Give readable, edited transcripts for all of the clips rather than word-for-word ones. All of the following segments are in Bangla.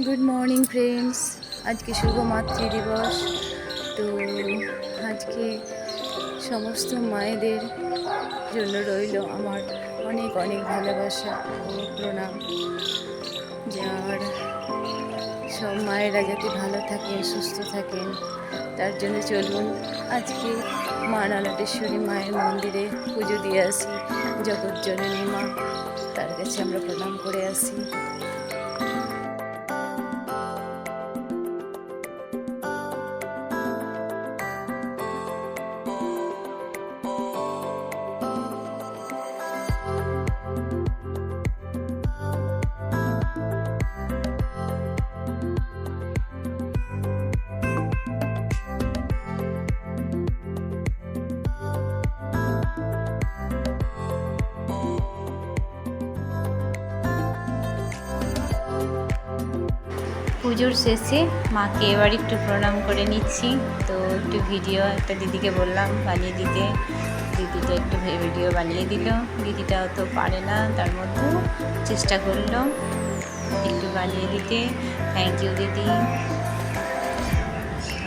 Good morning friends. আজকে শুভ মাতৃ দিবস। তো আজকে সমস্ত মায়েদের জন্য রইল আমার অনেক অনেক ভালোবাসা ও প্রণাম। আর সব মায়েরা যাতে ভালো থাকেন, সুস্থ থাকেন, তার জন্য চলুন আজকে মা নলাটেশ্বরী মায়ের মন্দিরে পুজো দিয়ে আসি। জগৎজননী মা, তার কাছে আমরা প্রণাম করে আসি। পুজোর শেষে মাকে এবার একটু প্রণাম করে নিচ্ছি। তো একটু ভিডিও একটা দিদিকে বললাম বানিয়ে দিতে, দিদিটা একটু ভিডিও বানিয়ে দিল। দিদিটা অত পারে না, তার মধ্যেও চেষ্টা করলো একটু বানিয়ে দিতে। থ্যাংক ইউ দিদি।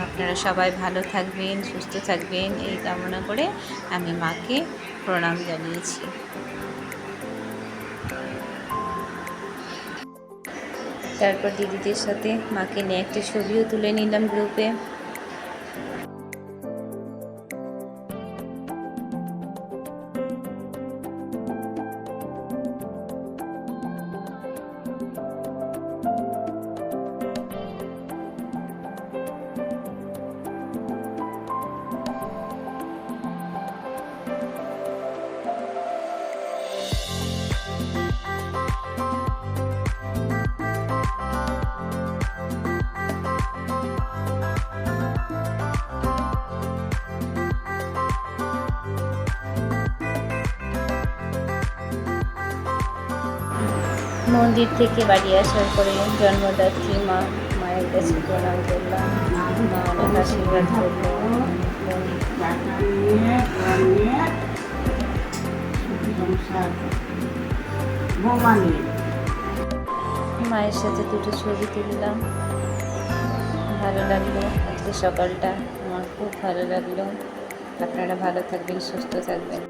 আপনারা সবাই ভালো থাকবেন, সুস্থ থাকবেন এই কামনা করে আমি মাকে প্রণাম জানিয়েছি। তারপর দিদিদের সাথে মাকে নিয়ে একটা ছবিও তুলে নিলাম গ্রুপে। মন্দির থেকে বাড়ি আসার পরে জন্মদাত্রী মায়ের কাছে প্রণাম করলাম। মা অনেক আশীর্বাদ করলো। মায়ের সাথে দুটো ছবি তুললাম, ভালো লাগলো। আজকে সকালটা আমার খুব ভালো লাগলো। আপনারা ভালো থাকবেন, সুস্থ থাকবেন।